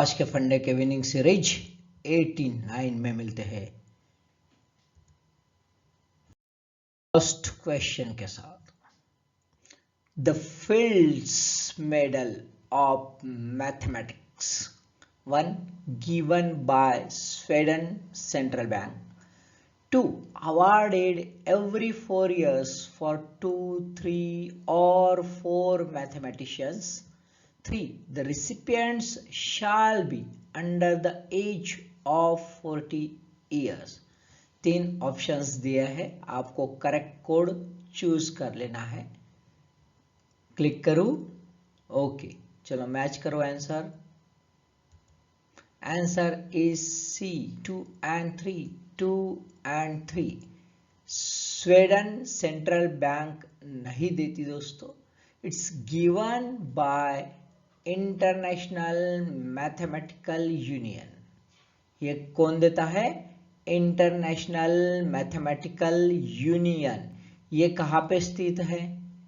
आज के फंडे के विनिंग सीरीज 89 में मिलते हैं फर्स्ट क्वेश्चन के साथ। The fields medal of mathematics 1 given by Sweden central bank, 2 awarded every 4 years for 2, 3 or 4 mathematicians, 3 the recipients shall be under the age of 40 years। 3 options दिए हैं, आपको करेक्ट कोड चूज कर लेना है। Click करूं? Okay, चलो match करो answer. Answer is C 2 and 3, 2 and 3। Sweden central bank नहीं देती दोस्तों, it's given by International Mathematical Union. ये कौन देता है? International Mathematical Union. ये कहाँ पे स्थित है?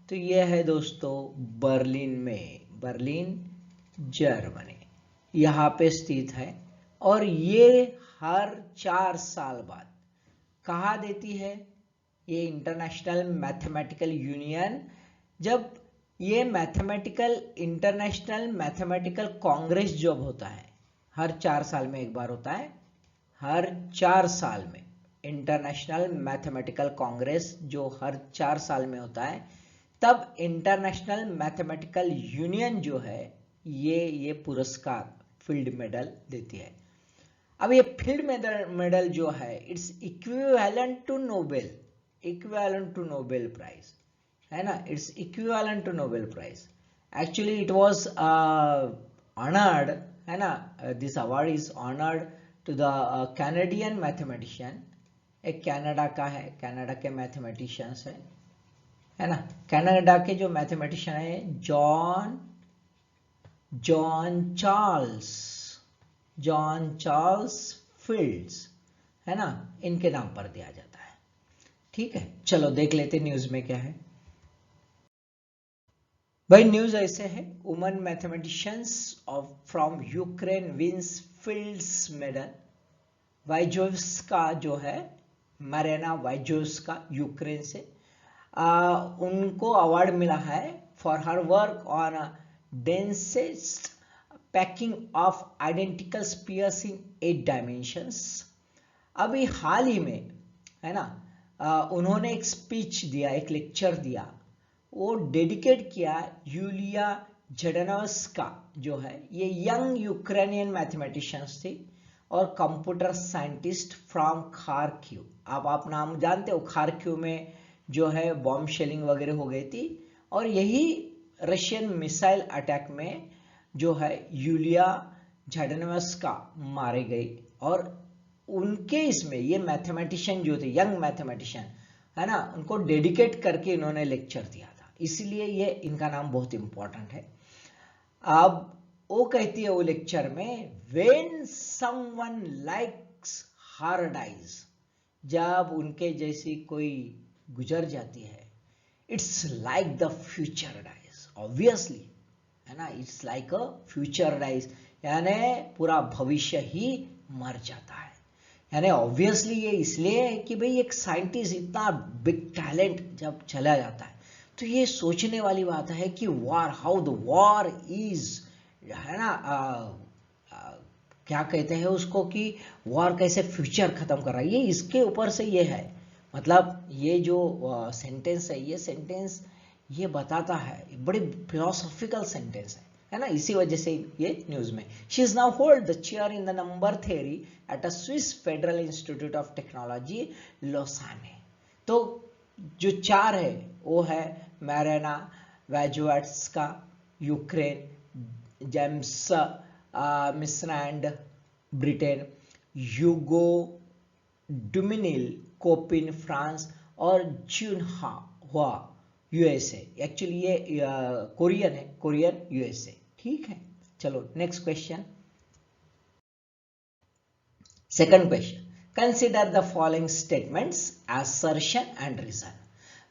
तो ये है दोस्तों बर्लिन में, बर्लिन जर्मनी, यहाँ पे स्थित है। और ये हर 4 साल बाद कहाँ देती है? ये इंटरनेशनल मैथमेटिकल यूनियन, जब ये मैथमेटिकल इंटरनेशनल मैथमेटिकल कांग्रेस जब होता है, हर 4 साल में एक बार होता है, हर 4 साल में इंटरनेशनल मैथमेटिकल कांग्रेस जो हर 4 साल में होता है, तब इंटरनेशनल मैथमेटिकल यूनियन जो है ये पुरस्कार फील्ड मेडल देती है। अब ये फील्ड मेडल जो है it's equivalent to Nobel, equivalent to Nobel prize है ना, it's equivalent to Nobel prize. Actually it was honoured है ना, this award is honoured to the Canadian mathematician. एक कनाडा का है, कनाडा के मैथमेटिशियंस है ना, कनाडा के जो मैथमेटिशियन है जॉन चार्ल्स फील्ड्स है ना, इनके नाम पर दिया जाता है। ठीक है, चलो देख लेते न्यूज में क्या है। भाई न्यूज ऐसे है, woman mathematicians from Ukraine wins Fields medal. Viazovska जो है, मरीना वाइजोव्स्का यूक्रेन से, उनको अवार्ड मिला है for her work on densest packing of identical spheres in 8 dimensions. अभी हाल ही में है ना, उन्होंने एक स्पीच दिया, एक लेक्चर दिया, वो डेडिकेट किया यूलिया झडानोव्स्का जो है, ये यंग यूक्रेनियन मैथमेटिशियंस थी और कंप्यूटर साइंटिस्ट फ्रॉम खार्किव। आप नाम जानते हो, खार्किव में जो है बॉम्ब शेलिंग वगैरह हो गई थी, और यही रशियन मिसाइल अटैक में जो है यूलिया झडानोव्स्का मारे गई। और उनके इसमें ये मैथमेटिशियन जो थे, यंग मैथमेटिशियन है ना, उनको डेडिकेट करके इन्होंने लेक्चर दिया था, इसलिए ये इनका नाम बहुत इंपॉर्टेंट है। अब वो कहती है वो लेक्चर में, when someone likes her dies, जब उनके जैसी कोई गुजर जाती है, it's like the future dies, obviously है ना, it's like a future dies, यानी पूरा भविष्य ही मर जाता है। यानी ऑब्वियसली ये इसलिए है कि भाई एक साइंटिस्ट इतना बिग टैलेंट जब चला जाता है, तो ये सोचने वाली बात है कि war, how the war is है ना, क्या कहते हैं उसको, कि वॉर कैसे फ्यूचर खत्म कर रहा है, ये इसके ऊपर से ये है। मतलब ये जो सेंटेंस है, ये सेंटेंस ये बताता है, बड़ी फिलोसॉफिकल सेंटेंस है ना, इसी वजह से ये न्यूज में। She is now hold the chair in the number theory at a Swiss federal institute of technology लोसाने। तो जो 4 है वो है मरीना वाइजोव्स्का यूक्रेन, जेम्स मिस्रांड ब्रिटेन, ह्यूगो डुमिनिल कोपिन फ्रांस, और जुनहा हुआ यूएसए। एक्चुअली ये कोरियन है, कोरियन यूएसए। ठीक है, चलो next question. Second question, consider the following statements assertion and reason.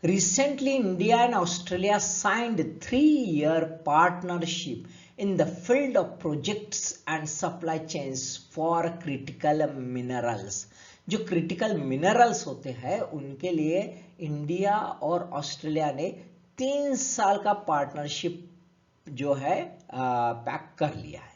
Recently, India and Australia signed 3-year partnership in the field of projects and supply chains for critical minerals। जो critical minerals होते हैं उनके लिए India और Australia ने 3 साल का partnership जो है पैक कर लिया है।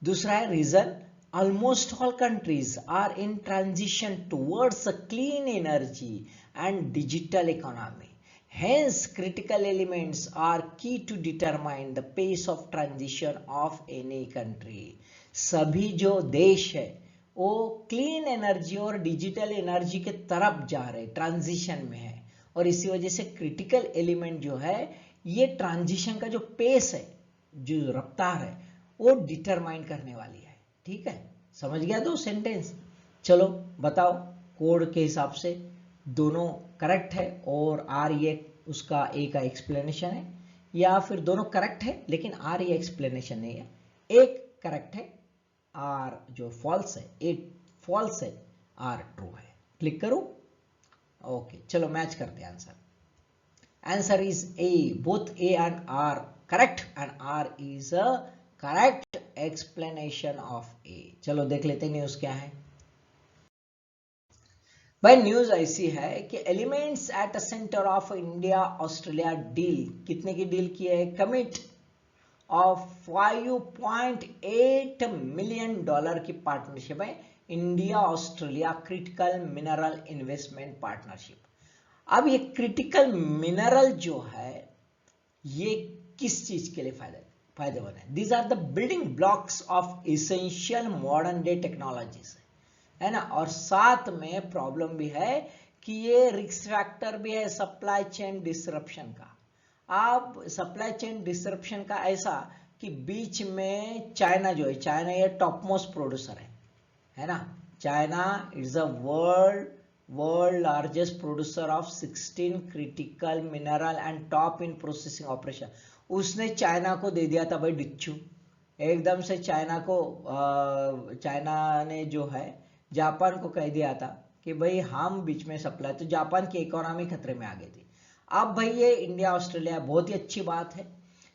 दूसरा है reason, almost all countries are in transition towards a clean energy and digital economy. Hence, critical elements are key to determine the pace of transition of any country. सभी जो देश है वो क्लीन एनर्जी और डिजिटल एनर्जी के तरफ जा रहे, ट्रांजिशन में है, और इसी वजह से क्रिटिकल एलिमेंट जो है ये ट्रांजिशन का जो पेस है, जो रफ्तार है, वो डिटरमाइन करने वाली है। ठीक है, समझ गया दो सेंटेंस? चलो बताओ, कोड के हिसाब से दोनों करेक्ट है और आर ये उसका ए का एक्सप्लेनेशन है, या फिर दोनों करेक्ट है लेकिन आर ये एक्सप्लेनेशन नहीं है। एक करेक्ट है, आर जो फॉल्स है, एक फॉल्स है, आर ट्रू है। क्लिक करो। ओके, चलो मैच करते हैं answer. Answer is A, both A and R correct and R is a correct explanation of A. चलो देख लेते हैं न्यूज क्या है। भाई न्यूज ऐसी है कि elements at the centre of India Australia deal, कितने की डील की है? कमिट ऑफ $5.8 मिलियन की पार्टनरशिप है, India Australia critical mineral investment partnership. अब ये क्रिटिकल मिनरल जो है ये किस चीज के लिए फायदेमंद है? These are the building blocks of essential modern day technologies, है ना। और साथ में प्रॉब्लम भी है कि ये रिस्क फैक्टर भी है सप्लाई चेन डिसरप्शन का। अब सप्लाई चेन डिसरप्शन का ऐसा कि बीच में चाइना जो है, चाइना ये टॉप मोस्ट प्रोड्यूसर है ना। China is a world largest producer of 16 critical mineral and top in processing operation. उसने चाइना को दे दिया था भाई डिच्चू, एकदम से चाइना ने जो है जापान को कह दिया था कि भाई हम बीच में सप्लाई, तो जापान की इकोनॉमी खतरे में आ गई थी। अब भाई ये इंडिया ऑस्ट्रेलिया बहुत ही अच्छी बात है,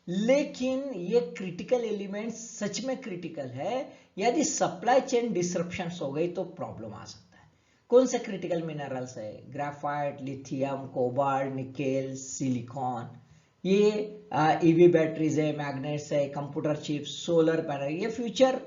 लेकिन ये क्रिटिकल एलिमेंट्स सच में क्रिटिकल है। यदि सप्लाई चेन डिसरप्शंस हो गई तो प्रॉब्लम आ सकता है। कौन से क्रिटिकल मिनरल्स है? Graphite, lithium, cobalt, nickel, silicon, ये ईवी बैटरीज है, मैग्नेट्स है, कंप्यूटर चिप्स, सोलर पैनल, ये फ्यूचर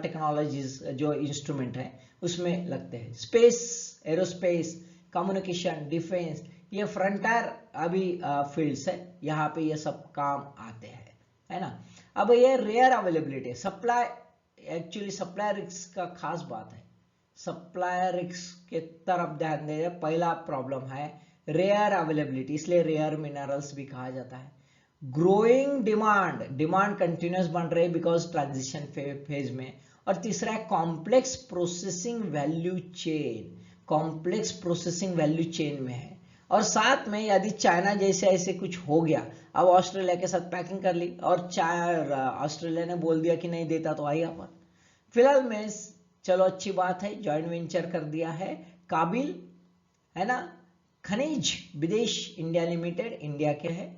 टेक्नोलॉजीज जो इंस्ट्रूमेंट है उसमें लगते हैं। स्पेस, एरोस्पेस, कम्युनिकेशन, डिफेंस, ये फ्रंटियर अभी फील्ड्स है, यहाँ पे ये सब काम आते हैं, है ना। अब ये rare availability, supply, actually supply risk का खास बात है, सप्लाई रिस्क के तरफ ध्यान दे। पहला प्रॉब्लम है रेयर अवेलेबिलिटी, इसलिए रेयर मिनरल्स भी कहा जाता है। ग्रोइंग डिमांड कंटिन्यूस बन रही है बिकॉज ट्रांजिशन फेज में। और तीसरा है complex processing value chain, complex processing value chain में है। और साथ में यदि चाइना जैसे ऐसे कुछ हो गया, अब ऑस्ट्रेलिया के साथ पैकिंग कर ली और ऑस्ट्रेलिया ने बोल दिया कि नहीं देता तो आई अपन। फिलहाल में चलो अच्छी बात है, ज्वाइंट वेंचर कर दिया है काबिल, है ना। खनिज विदेश इंडिया लिमिटेड, इंडिया के है।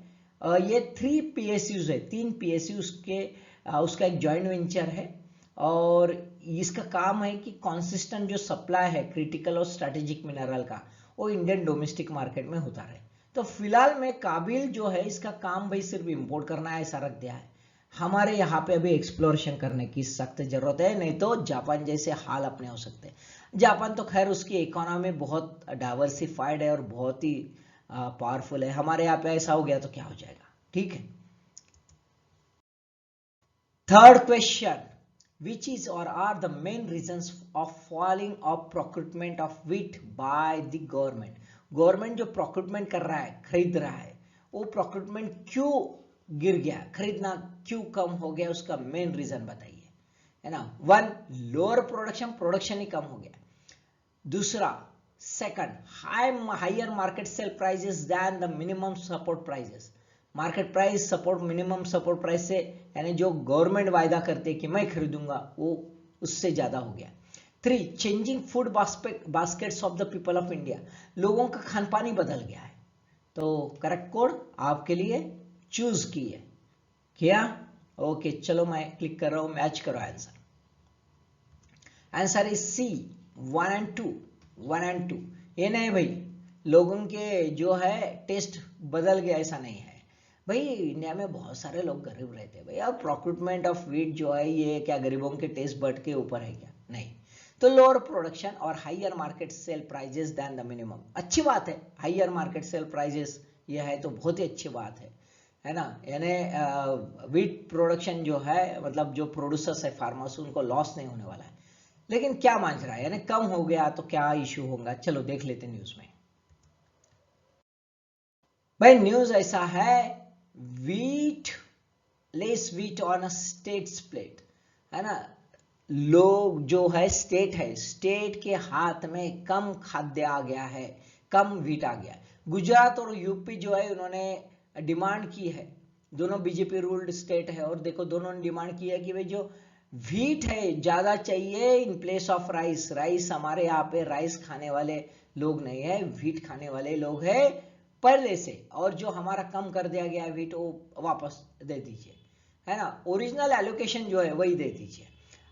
ये 3 PSUs है, 3 PSUs के उसका एक ज्वाइंट वेंचर है। और इसका काम है कि कंसिस्टेंट जो सप्लाई है क्रिटिकल और स्ट्रेटेजिक मिनरल का, वो इंडियन डोमेस्टिक मार्केट में होता रहे। तो फिलहाल में काबिल जो है इसका काम भाई सिर्फ इंपोर्ट करना है, ऐसा रख दिया है। हमारे यहाँ पे अभी एक्सप्लोरेशन करने की सख्त जरूरत है, नहीं तो जापान जैसे हाल अपने हो सकते हैं। जापान तो खैर उसकी इकोनॉमी बहुत डाइवर्सिफाइड है और बहुत ही पावरफुल है। हमारे यहाँ पे ऐसा हो गया तो क्या हो जाएगा, ठीक है। Third question, which is or are the main reasons of falling of procurement of wheat by the government? Government जो प्रोक्यूरमेंट कर रहा है, खरीद रहा है, वो प्रोक्यूरमेंट क्यों गिर गया, खरीदना क्यों कम हो गया, उसका मेन रीजन बताइए, है ना। 1, लोअर प्रोडक्शन ही कम हो गया। दूसरा, second, higher market sale prices than the minimum support prices. Market price support, minimum support price से, यानी जो गवर्नमेंट वायदा करते कि मैं खरीदूंगा, वो उससे ज्यादा हो गया। 3, changing food baskets of the people of India, लोगों का खान पान ही बदल गया है। तो करेक्ट कोड आपके लिए चूज किया, ओके चलो मैं क्लिक कर रहा हूं, मैच करो answer. Answer is C 1 and 2, 1 and 2। ये नहीं भाई, लोगों के जो है टेस्ट बदल गया ऐसा नहीं है भाई। इंडिया में बहुत सारे लोग गरीब रहते हैं भाई। अब प्रोक्यूरमेंट ऑफ वीट जो है ये क्या गरीबों के टेस्ट बड के ऊपर है क्या? नहीं। तो लोअर प्रोडक्शन और higher market sale prices than the minimum, अच्छी बात है। हाइयर मार्केट सेल प्राइजेस ये है तो बहुत ही अच्छी बात है ना। यानी वीट प्रोडक्शन जो है मतलब जो प्रोड्यूसर्स है फार्मर्स उनको लॉस नहीं होने वाला है। लेकिन क्या मांझ रहा है, यानी कम हो गया तो क्या इश्यू होगा? चलो देख लेते हैं न्यूज में। भाई न्यूज ऐसा है, wheat less wheat on a state split, है ना। लोग जो है स्टेट के हाथ में कम खाद्य आ गया है, कम वीट आ गया है। गुजरात और यूपी जो है उन्होंने डिमांड की है, दोनों बीजेपी रूल्ड स्टेट है, और देखो दोनों ने डिमांड की है कि भाई जो वीट है ज्यादा चाहिए in place of rice. Rice हमारे यहाँ पे राइस खाने वाले लोग नहीं है, वीट खाने वाले लोग है पहले से, और जो हमारा कम कर दिया गया है वीट वो वापस दे दीजिए, है ना। ओरिजिनल एलोकेशन जो है वही दे दीजिए।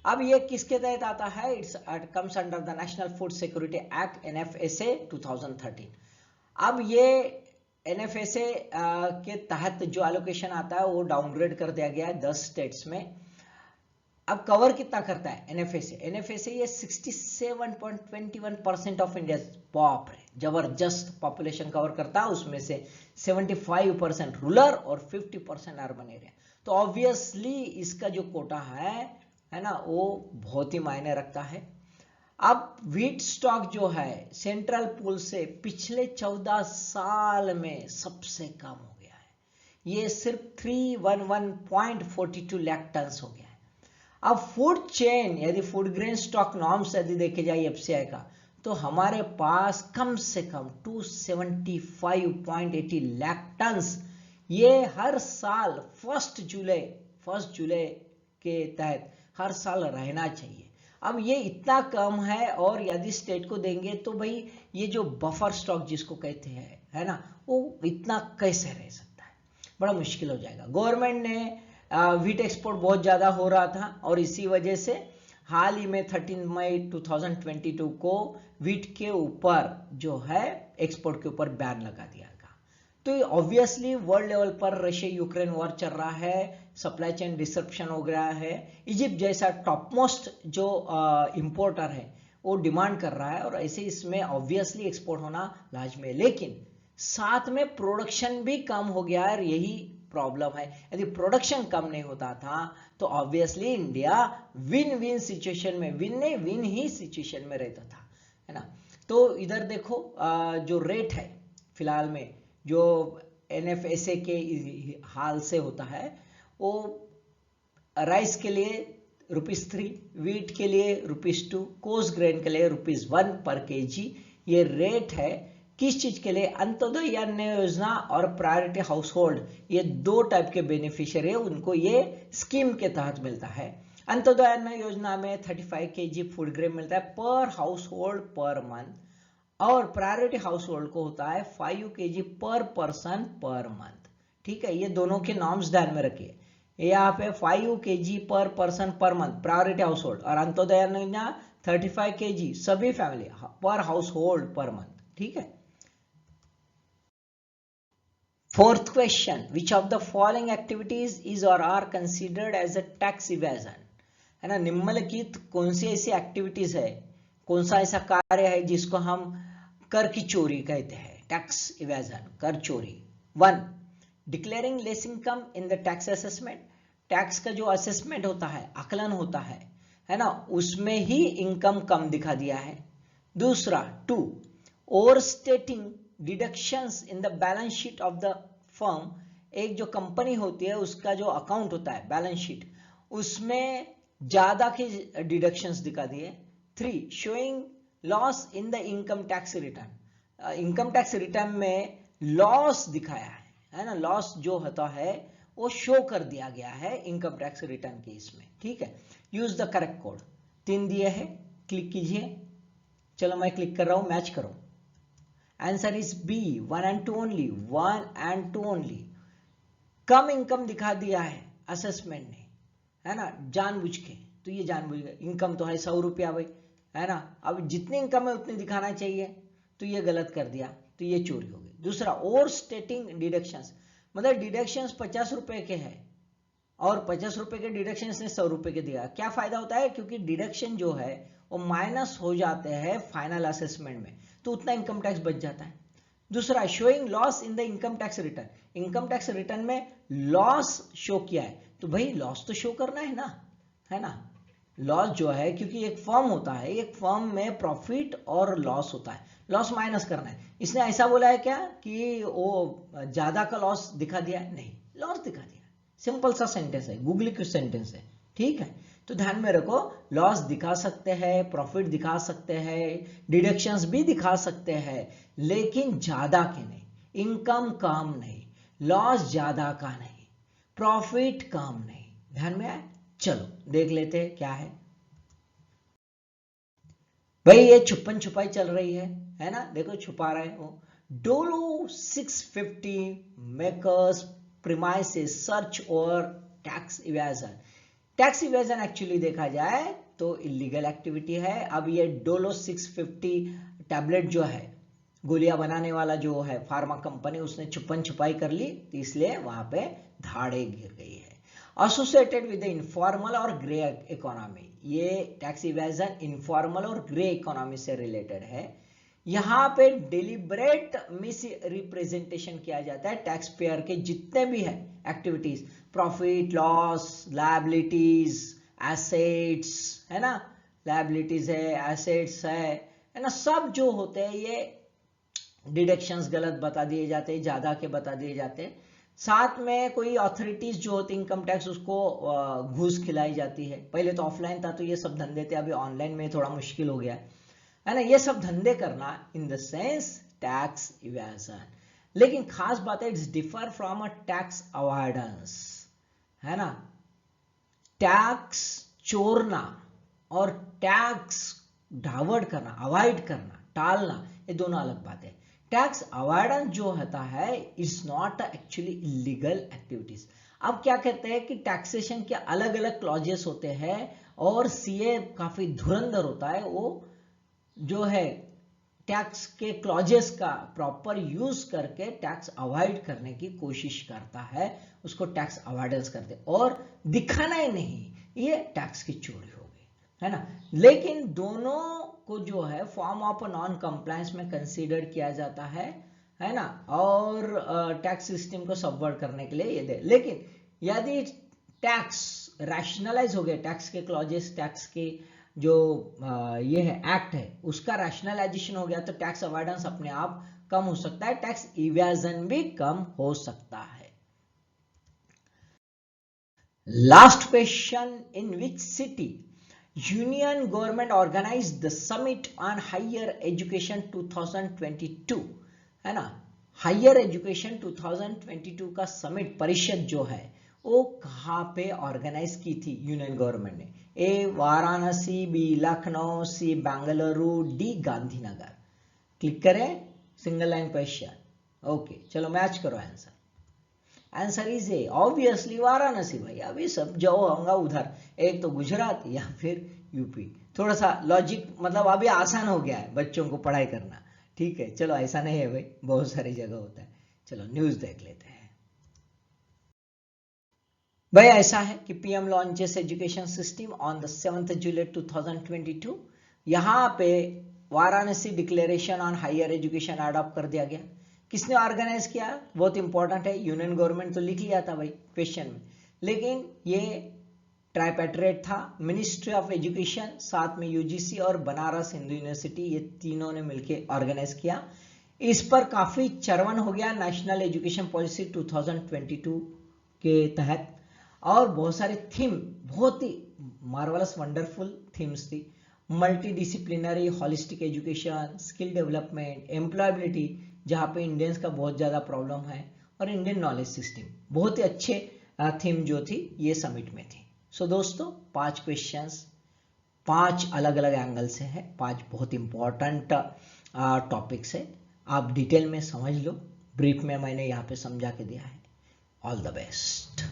अब ये किसके तहत आता है? It's comes under the national food security act NFSA 2013। अब ये NFSA के तहत जो एलोकेशन आता है वो डाउनग्रेड कर दिया गया है 10 स्टेट्स में। अब कवर कितना करता है NFSA ये 67.21% ऑफ इंडिया, बाप रे जबरदस्त पॉपुलेशन कवर करता है। उसमें से 75% रूरल और 50% अर्बन एरिया। तो ऑब्वियसली इसका जो कोटा है ना, वो बहुत ही मायने रखता है। अब वीट स्टॉक जो है सेंट्रल पूल से पिछले 14 साल में सबसे कम हो गया है, ये सिर्फ 311.42 लाख टन हो गया है। अब फूड चेन यदि फूड ग्रेन स्टॉक नॉर्म्स यदि देखे जाए FCI का, तो हमारे पास कम से कम 275.80 लाख टन ये हर साल 1 जुलाई के तहत हर साल रहना चाहिए। अब ये इतना कम है, और यदि स्टेट को देंगे तो भाई ये जो बफर स्टॉक जिसको कहते हैं, है ना, वो इतना कैसे रह सकता है? बड़ा मुश्किल हो जाएगा। गवर्नमेंट ने वीट एक्सपोर्ट बहुत ज़्यादा हो रहा था, और इसी वजह से हाल ही में 13 मई 2022 को वीट के ऊपर जो है एक्सपोर्ट के ऊपर बैन लगा दिया गया। तो ऑब्वियसली वर्ल्ड लेवल पर रशिया यूक्रेन वॉर चल रहा है, सप्लाई चेन डिसरप्शन हो गया है। इजिप्ट जैसा टॉप मोस्ट जो इंपोर्टर है वो डिमांड कर रहा है, और ऐसे इसमें ऑब्वियसली एक्सपोर्ट होना लाजमी है। लेकिन साथ में प्रोडक्शन भी कम हो गया है, यही प्रॉब्लम है। यदि प्रोडक्शन कम नहीं होता था तो obviously India win win situation में, विन ही सिचुएशन में रहता था, है ना। तो इधर देखो जो रेट है फिलहाल में जो NFSA के हाल से होता है, वो राइस के लिए ₹3, वीट के लिए ₹2, कोर्स ग्रेन के लिए ₹1 पर kg ये रेट है। किस चीज के लिए? अंत्योदय अन्न योजना और प्रायोरिटी हाउस होल्ड, ये 2 टाइप के बेनिफिशियरी है, उनको ये स्कीम के तहत मिलता है। अंत्योदय अन्न योजना में 35 kg फूड ग्रेन मिलता है पर हाउस होल्ड पर मंथ, और प्रायोरिटी हाउस होल्ड को होता है 5 kg पर पर्सन पर मंथ। ठीक है, ये दोनों के नॉर्म्स ध्यान में रखिए। यहाँ पे 5 kg पर person per month priority house hold, और अंत्योदय अन्न योजना 35 kg सभी फैमिली पर हाउस होल्ड पर मंथ। ठीक है। Fourth question, which of the following activities is or are considered as a tax evasion? है ना, निम्नलिखित कौन सी ऐसी एक्टिविटीज है, कौन सा ऐसा कार्य है जिसको हम कर की चोरी कहते हैं, टैक्स इवेजन, कर चोरी। 1. Declaring less income in the tax assessment, tax का जो असेसमेंट होता है, आकलन होता है ना, उसमें ही इनकम कम दिखा दिया है। दूसरा 2. Overstating deductions in the balance sheet of the firm, एक जो कंपनी होती है उसका जो अकाउंट होता है बैलेंस शीट, उसमें ज्यादा के डिडक्शंस दिखा दिए। 3. Showing loss in the income tax return, income tax return में लॉस दिखाया है ना, लॉस जो होता है वो शो कर दिया गया है इनकम टैक्स रिटर्न के इसमें। ठीक है। यूज द करेक्ट कोड, 3 दिए हैं, क्लिक कीजिए। चलो मैं क्लिक कर रहा हूं, मैच करो। Answer is B, 1 and 2 only, 1 and 2 only. Come income दिखा दिया है, असेसमेंट नहीं, है ना, जानबूझ के। तो ये जानबूझ के, इनकम तो है 100 रुपया भाई, है ना, अब जितनी इनकम है उतनी दिखाना चाहिए, तो ये गलत कर दिया, तो ये चोरी हो गई। दूसरा, ओवर स्टेटिंग डिडक्शंस, मतलब डिडक्शंस 50 रुपए के हैं और 50 रुपए के डिडक्शन ने 100 रुपए के दिया। क्या फायदा होता है, क्योंकि डिडक्शन जो है वो माइनस हो जाते हैं फाइनल असेसमेंट में, तो उतना इनकम टैक्स बच जाता है। दूसरा, showing loss in the income tax return, income tax return में लॉस शो किया है, तो भाई लॉस तो शो करना है ना, लॉस जो है, क्योंकि एक फर्म होता है, एक फर्म में प्रॉफिट और लॉस होता है, लॉस माइनस करना है। इसने ऐसा बोला है क्या कि वो ज्यादा का लॉस दिखा दिया है? नहीं, लॉस दिखा दिया, सिंपल सा सेंटेंस है, गूगली क्यों सेंटेंस है, ठीक है। तो ध्यान में रखो, लॉस दिखा सकते हैं, प्रॉफिट दिखा सकते हैं, डिडक्शंस भी दिखा सकते हैं, लेकिन ज्यादा के नहीं, इनकम कम नहीं, लॉस ज्यादा का नहीं, प्रॉफिट कम नहीं। ध्यान में आए? चलो देख लेते हैं क्या है भाई। ये छुपन छुपाई चल रही है ना, देखो छुपा रहे हो। डोलो 650 मेकर्स प्रीमाइसेस सर्च और tax evasion. Tax evasion actually देखा जाए तो इलीगल एक्टिविटी है। अब ये डोलो 650 टैबलेट जो है, गोलियां बनाने वाला जो है फार्मा कंपनी, उसने छुपन छुपाई कर ली, तो इसलिए वहां पे धाड़े गिर गई है। एसोसिएटेड विद द इनफॉर्मल और ग्रे इकोनॉमी, ये टैक्स इवेजन इनफॉर्मल और ग्रे इकोनॉमी से रिलेटेड है। यहाँ पे डिलिबरेट मिस रिप्रेजेंटेशन किया जाता है टैक्स पेयर के जितने भी है activities, profit loss, liabilities, assets, है ना, लायबिलिटीज है, एसेट्स है ना, सब जो होते हैं ये डिडक्शंस गलत बता दिए जाते हैं, ज्यादा के बता दिए जाते हैं। साथ में कोई अथॉरिटीज जो होती है इनकम टैक्स, उसको घूस खिलाई जाती है। पहले तो ऑफलाइन था तो ये सब धंधे थे, अभी ऑनलाइन में थोड़ा मुश्किल हो गया है ना, ये सब धंधे करना in the sales tax evasion. लेकिन खास बात है, it's differ from a tax avoidance, है ना। टैक्स चोरना और टैक्स डाइवर्ट करना, अवॉइड करना, टालना, ये दोनों अलग बात है। टैक्स अवॉइडेंस जो होता है it's not actually illegal activities. अब क्या कहते हैं कि टैक्सेशन के अलग अलग क्लॉजेस होते हैं और सीए काफी धुरंधर होता है, वो जो है टैक्स के क्लॉजेस का प्रॉपर यूज करके टैक्स अवॉइड करने की कोशिश करता है, उसको टैक्स अवॉइडेंस करते, और दिखाना ही नहीं, ये टैक्स की चोरी हो गई, है ना। लेकिन दोनों को जो है फॉर्म ऑफ नॉन कंप्लायंस में कंसीडर किया जाता है ना, और टैक्स सिस्टम को सबवर्ट करने के लिए ये दे। लेकिन यदि टैक्स रैशनलाइज हो गए, टैक्स के क्लॉजेस, टैक्स के जो ये है एक्ट है, उसका रैशनलाइजेशन हो गया, तो टैक्स अवॉइडेंस अपने आप कम हो सकता है, टैक्स इवेजन भी कम हो सकता है। Last question, in which city union government organised the summit on higher education 2022, है ना। हायर एजुकेशन 2022 का समिट, परिषद जो है, वो कहाँ पे ऑर्गेनाइज की थी यूनियन गवर्नमेंट ने? ए वाराणसी, बी लखनऊ, सी बेंगलुरु, डी गांधीनगर। क्लिक करें, सिंगल लाइन क्वेश्चन। ओके, चलो मैच करो answer. Answer is A, obviously Varanasi भाई। अभी सब जो होगा उधर, एक तो गुजरात या फिर यूपी। थोड़ा सा लॉजिक, मतलब अभी आसान हो गया है बच्चों को पढ़ाई करना, ठीक है। चलो ऐसा नहीं है भाई, बहुत सारी जगह होता है। चलो न्यूज देख लेते हैं भाई। ऐसा है कि PM launches education system on the 7 July 2022। यहाँ पे Varanasi declaration on higher education adopt कर दिया गया। किसने ऑर्गेनाइज किया? बहुत इंपॉर्टेंट है, यूनियन गवर्नमेंट तो लिख लिया था भाई क्वेश्चन में, लेकिन ये ट्राइपेटरेट था, मिनिस्ट्री ऑफ एजुकेशन, साथ में यूजीसी और बनारस हिंदू यूनिवर्सिटी, ये तीनों ने मिलकर ऑर्गेनाइज किया। इस पर काफी चर्वन हो गया नेशनल एजुकेशन पॉलिसी 2022 के तहत, और बहुत सारे थीम, बहुत ही मार्वलस वंडरफुल थीम्स थी। Multi disciplinary holistic education, skill development, employability, जहाँ पे इंडियंस का बहुत ज़्यादा प्रॉब्लम है, और इंडियन नॉलेज सिस्टम, बहुत ही अच्छे थीम जो थी ये समिट में थी। सो दोस्तों, 5 क्वेश्चंस 5 अलग अलग एंगल से है, 5 बहुत इंपॉर्टेंट टॉपिक्स है। आप डिटेल में समझ लो, ब्रीफ में मैंने यहाँ पे समझा के दिया है। All the best.